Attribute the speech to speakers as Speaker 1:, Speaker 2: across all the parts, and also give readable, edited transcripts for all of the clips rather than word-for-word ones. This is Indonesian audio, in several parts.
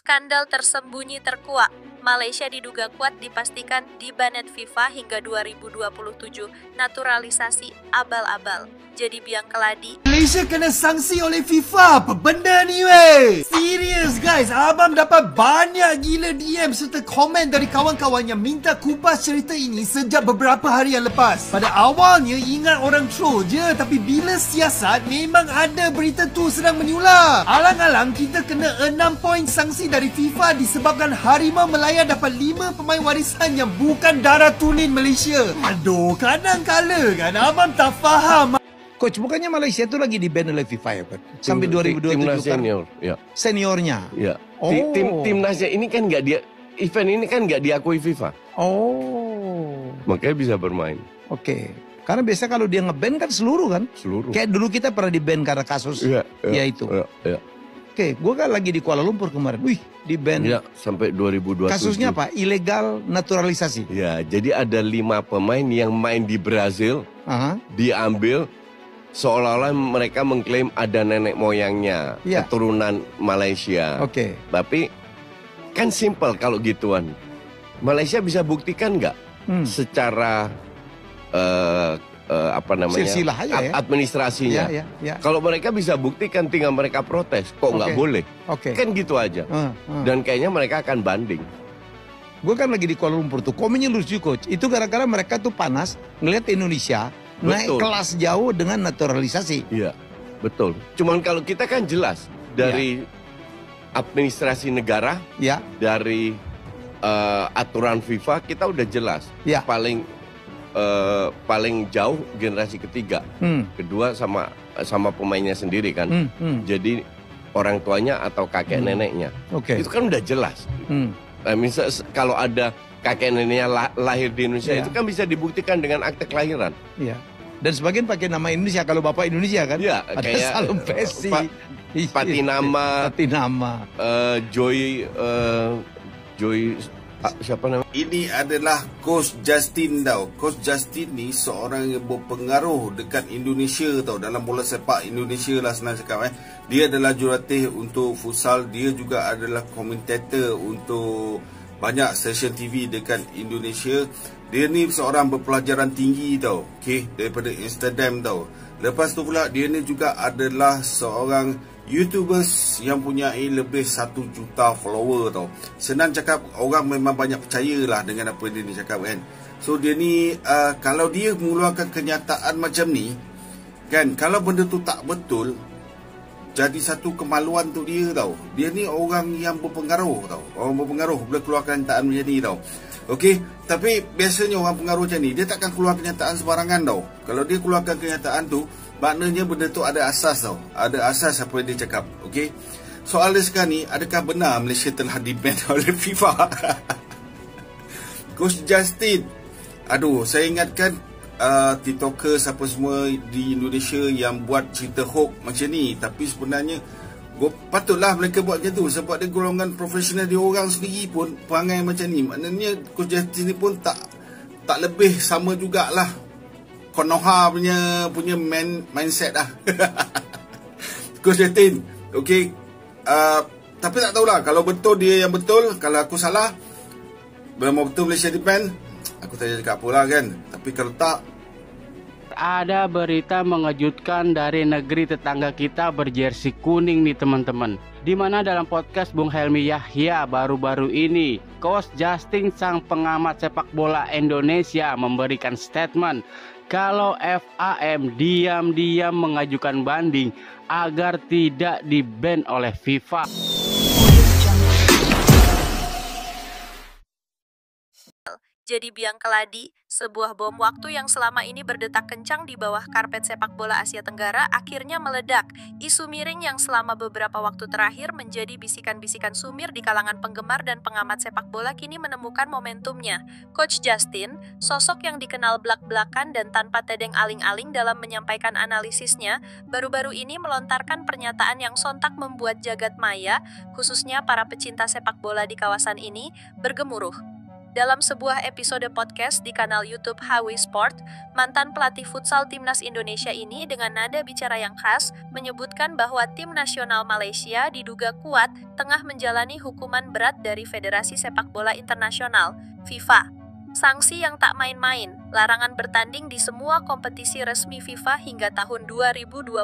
Speaker 1: Skandal tersembunyi terkuak. Malaysia diduga kuat dipastikan dibanet FIFA hingga 2027. Naturalisasi abal-abal. Jadi biang keladi.
Speaker 2: Malaysia kena sanksi oleh FIFA. Apa benda ni weh? Serius guys, abang dapat banyak gila DM serta komen dari kawan-kawan yang minta kupas cerita ini sejak beberapa hari yang lepas. Pada awalnya ingat orang troll je, tapi bila siasat memang ada berita tu sedang menyular. Alang-alang kita kena 6 poin sanksi dari FIFA disebabkan Harimau Melaya dapat 5 pemain warisan yang bukan darah tulen Malaysia. Aduh, kadang-kala kan abang tak faham.
Speaker 3: Coach, bukannya Malaysia itu lagi di-ban oleh FIFA ya, Coach? Sampai 2027
Speaker 4: timnas
Speaker 3: kan?
Speaker 4: senior, ya.
Speaker 3: Seniornya?
Speaker 4: Ya.
Speaker 3: Oh.
Speaker 4: Timnasnya ini kan nggak dia, event ini kan nggak diakui FIFA.
Speaker 3: Oh.
Speaker 4: Makanya bisa bermain.
Speaker 3: Oke. Karena biasa kalau dia nge-ban kan seluruh kan?
Speaker 4: Seluruh.
Speaker 3: Kayak dulu kita pernah di-ban karena kasus ya itu.
Speaker 4: Ya.
Speaker 3: Oke, gue kan lagi di Kuala Lumpur kemarin. Wih, di-ban.
Speaker 4: Ya, sampai 2027.
Speaker 3: Kasusnya apa? Ilegal naturalisasi.
Speaker 4: Ya, jadi ada 5 pemain yang main di Brazil, diambil seolah-olah mereka mengklaim ada nenek moyangnya, keturunan Malaysia.
Speaker 3: Oke.
Speaker 4: Tapi kan simple kalau gituan. Malaysia bisa buktikan nggak secara apa namanya?
Speaker 3: Silsilah aja ya.
Speaker 4: Administrasinya.
Speaker 3: Ya.
Speaker 4: Kalau mereka bisa buktikan, tinggal mereka protes. Kok nggak boleh? Kan gitu aja. Dan kayaknya mereka akan banding.
Speaker 3: Gue kan lagi di Kuala Lumpur tuh, komennya lucu Coach. Itu gara-gara mereka tuh panas ngelihat Indonesia naik kelas jauh dengan naturalisasi.
Speaker 4: Iya, betul. Cuman kalau kita kan jelas dari administrasi negara, dari aturan FIFA kita udah jelas. Paling jauh generasi ketiga, kedua sama pemainnya sendiri kan. Jadi orang tuanya atau kakek neneknya, itu kan udah jelas. Misal kalau ada kakek neneknya lahir di Indonesia, itu kan bisa dibuktikan dengan akte kelahiran.
Speaker 3: Iya. Dan sebagian pakai nama Indonesia kalau bapak Indonesia kan.
Speaker 4: Iya,
Speaker 3: ada
Speaker 4: kayak
Speaker 3: Salem Pesi,
Speaker 4: Patinama, Joy siapa namanya?
Speaker 5: Ini adalah Coach Justin tau. Coach Justin ni seorang yang berpengaruh dekat Indonesia tau, dalam bola sepak Indonesia lah senang cakap. Dia adalah jurulatih untuk futsal, dia juga adalah komentator untuk banyak stesen TV dekat Indonesia. Dia ni seorang berpelajaran tinggi tau, daripada Amsterdam tau. Lepas tu pula dia ni juga adalah seorang YouTubers yang punya lebih 1 juta follower tau. Senang cakap, orang memang banyak percayalah dengan apa dia ni cakap kan. So dia ni kalau dia mengeluarkan kenyataan macam ni kan, kalau benda tu tak betul, jadi satu kemaluan untuk dia tau. Dia ni orang yang berpengaruh tau. Orang berpengaruh boleh keluar kenyataan macam ni tau. Tapi biasanya orang pengaruh macam ni, dia takkan keluar kenyataan sembarangan tau. Kalau dia keluarkan kenyataan tu, maknanya benda tu ada asas tau. Ada asas apa yang dia cakap. Soal dia sekarang ni, adakah benar Malaysia telah di-ban oleh FIFA? Coach Justin, aduh, saya ingatkan TikTokers apa semua di Indonesia yang buat cerita hoax macam ni. Tapi sebenarnya patutlah mereka buat macam tu, sebab dia golongan profesional dia orang sendiri pun perangai macam ni. Maknanya Coach Justin ni pun tak lebih sama jugalah Konoha punya mindset lah. Coach Justin, tapi tak tahulah kalau betul dia yang betul, kalau aku salah, memang betul Malaysia di-ban, aku tak cakap apa lah kan. Tapi kalau tak,
Speaker 6: ada berita mengejutkan dari negeri tetangga kita berjersey kuning nih teman-teman. Dimana dalam podcast Bung Helmi Yahya baru-baru ini, Coach Justin sang pengamat sepak bola Indonesia memberikan statement kalau FAM diam-diam mengajukan banding agar tidak di-ban oleh FIFA.
Speaker 1: Jadi biang keladi, sebuah bom waktu yang selama ini berdetak kencang di bawah karpet sepak bola Asia Tenggara akhirnya meledak. Isu miring yang selama beberapa waktu terakhir menjadi bisikan-bisikan sumir di kalangan penggemar dan pengamat sepak bola kini menemukan momentumnya. Coach Justin, sosok yang dikenal blak-blakan dan tanpa tedeng aling-aling dalam menyampaikan analisisnya, baru-baru ini melontarkan pernyataan yang sontak membuat jagat maya, khususnya para pecinta sepak bola di kawasan ini, bergemuruh. Dalam sebuah episode podcast di kanal YouTube Hawi Sport, mantan pelatih futsal timnas Indonesia ini dengan nada bicara yang khas menyebutkan bahwa tim nasional Malaysia diduga kuat tengah menjalani hukuman berat dari Federasi Sepak Bola Internasional, FIFA. Sanksi yang tak main-main, larangan bertanding di semua kompetisi resmi FIFA hingga tahun 2027.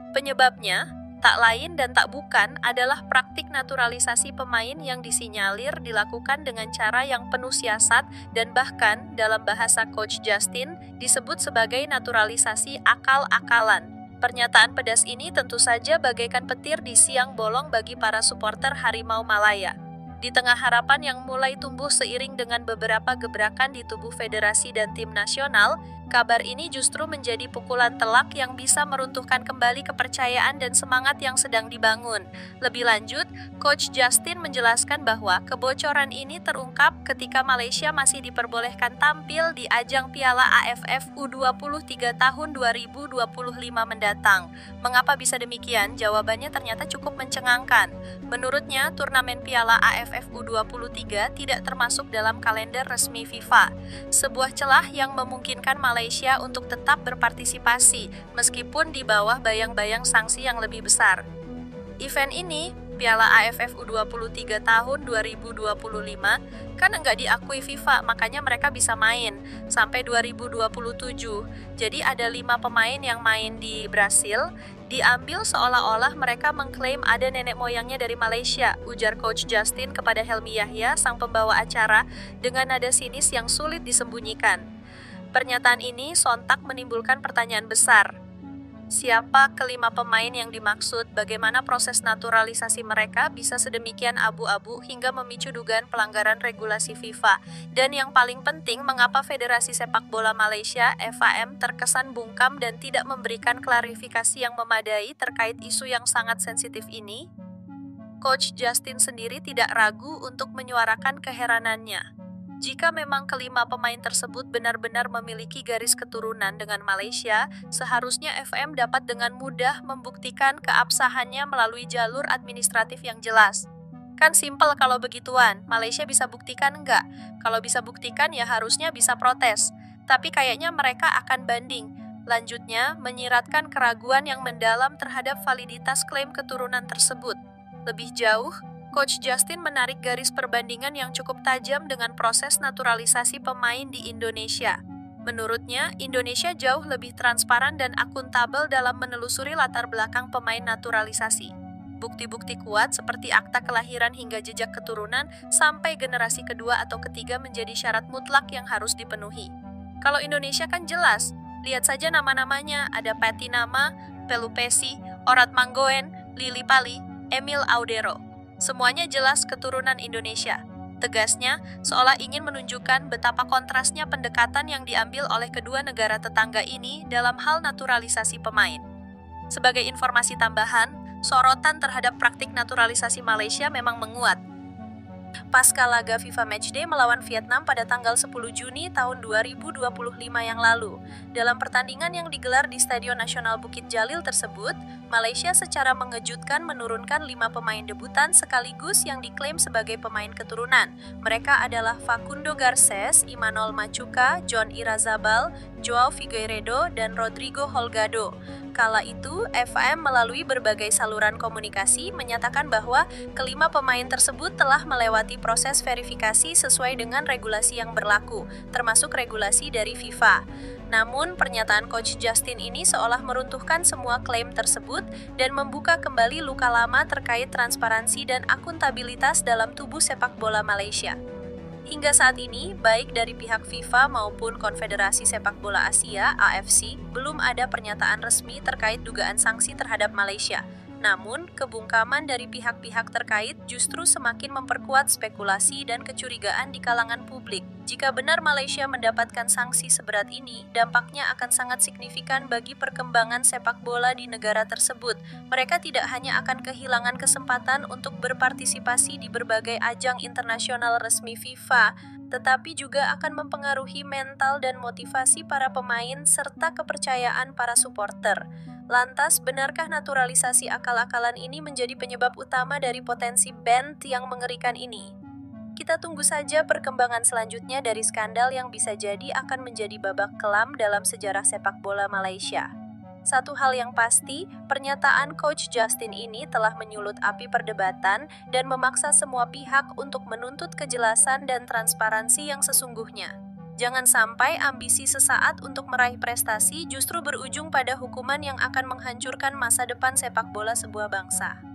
Speaker 1: Penyebabnya, tak lain dan tak bukan adalah praktik naturalisasi pemain yang disinyalir dilakukan dengan cara yang penuh siasat dan bahkan dalam bahasa Coach Justin disebut sebagai naturalisasi akal-akalan. Pernyataan pedas ini tentu saja bagaikan petir di siang bolong bagi para supporter Harimau Malaya. Di tengah harapan yang mulai tumbuh seiring dengan beberapa gebrakan di tubuh federasi dan tim nasional, kabar ini justru menjadi pukulan telak yang bisa meruntuhkan kembali kepercayaan dan semangat yang sedang dibangun. Lebih lanjut, Coach Justin menjelaskan bahwa kebocoran ini terungkap ketika Malaysia masih diperbolehkan tampil di ajang Piala AFF U23 tahun 2025 mendatang. Mengapa bisa demikian? Jawabannya ternyata cukup mencengangkan. Menurutnya, turnamen Piala AFF U23 tidak termasuk dalam kalender resmi FIFA. Sebuah celah yang memungkinkan Malaysia untuk tetap berpartisipasi meskipun di bawah bayang-bayang sanksi yang lebih besar. Event ini, Piala AFF U23 tahun 2025, kan enggak diakui FIFA, makanya mereka bisa main sampai 2027. Jadi ada 5 pemain yang main di Brasil, diambil seolah-olah mereka mengklaim ada nenek moyangnya dari Malaysia, ujar Coach Justin kepada Helmi Yahya, sang pembawa acara, dengan nada sinis yang sulit disembunyikan. Pernyataan ini sontak menimbulkan pertanyaan besar. Siapa kelima pemain yang dimaksud? Bagaimana proses naturalisasi mereka bisa sedemikian abu-abu hingga memicu dugaan pelanggaran regulasi FIFA? Dan yang paling penting, mengapa Federasi Sepak Bola Malaysia (FAM) terkesan bungkam dan tidak memberikan klarifikasi yang memadai terkait isu yang sangat sensitif ini? Coach Justin sendiri tidak ragu untuk menyuarakan keheranannya. Jika memang kelima pemain tersebut benar-benar memiliki garis keturunan dengan Malaysia, seharusnya FM dapat dengan mudah membuktikan keabsahannya melalui jalur administratif yang jelas. Kan simpel kalau begituan, Malaysia bisa buktikan enggak? Kalau bisa buktikan ya harusnya bisa protes. Tapi kayaknya mereka akan banding. Lanjutnya, menyiratkan keraguan yang mendalam terhadap validitas klaim keturunan tersebut. Lebih jauh, Coach Justin menarik garis perbandingan yang cukup tajam dengan proses naturalisasi pemain di Indonesia. Menurutnya, Indonesia jauh lebih transparan dan akuntabel dalam menelusuri latar belakang pemain naturalisasi. Bukti-bukti kuat seperti akta kelahiran hingga jejak keturunan sampai generasi kedua atau ketiga menjadi syarat mutlak yang harus dipenuhi. Kalau Indonesia kan jelas, lihat saja nama-namanya, ada Patty Nama, Pelupesi, Orat Manggoen, Lili Pali, Emil Audero. Semuanya jelas keturunan Indonesia. Tegasnya, seolah ingin menunjukkan betapa kontrasnya pendekatan yang diambil oleh kedua negara tetangga ini dalam hal naturalisasi pemain. Sebagai informasi tambahan, sorotan terhadap praktik naturalisasi Malaysia memang menguat. Pasca laga FIFA Matchday melawan Vietnam pada tanggal 10 Juni tahun 2025 yang lalu. Dalam pertandingan yang digelar di Stadion Nasional Bukit Jalil tersebut, Malaysia secara mengejutkan menurunkan 5 pemain debutan sekaligus yang diklaim sebagai pemain keturunan. Mereka adalah Facundo Garces, Imanol Machuca, John Irazabal, Joao Figueiredo, dan Rodrigo Holgado. Kala itu, FAM melalui berbagai saluran komunikasi menyatakan bahwa kelima pemain tersebut telah melewati proses verifikasi sesuai dengan regulasi yang berlaku, termasuk regulasi dari FIFA. Namun, pernyataan Coach Justin ini seolah meruntuhkan semua klaim tersebut dan membuka kembali luka lama terkait transparansi dan akuntabilitas dalam tubuh sepak bola Malaysia. Hingga saat ini, baik dari pihak FIFA maupun Konfederasi Sepak Bola Asia (AFC) belum ada pernyataan resmi terkait dugaan sanksi terhadap Malaysia. Namun, kebungkaman dari pihak-pihak terkait justru semakin memperkuat spekulasi dan kecurigaan di kalangan publik. Jika benar Malaysia mendapatkan sanksi seberat ini, dampaknya akan sangat signifikan bagi perkembangan sepak bola di negara tersebut. Mereka tidak hanya akan kehilangan kesempatan untuk berpartisipasi di berbagai ajang internasional resmi FIFA, tetapi juga akan mempengaruhi mental dan motivasi para pemain serta kepercayaan para supporter. Lantas, benarkah naturalisasi akal-akalan ini menjadi penyebab utama dari potensi ban yang mengerikan ini? Kita tunggu saja perkembangan selanjutnya dari skandal yang bisa jadi akan menjadi babak kelam dalam sejarah sepak bola Malaysia. Satu hal yang pasti, pernyataan Coach Justin ini telah menyulut api perdebatan dan memaksa semua pihak untuk menuntut kejelasan dan transparansi yang sesungguhnya. Jangan sampai ambisi sesaat untuk meraih prestasi justru berujung pada hukuman yang akan menghancurkan masa depan sepak bola sebuah bangsa.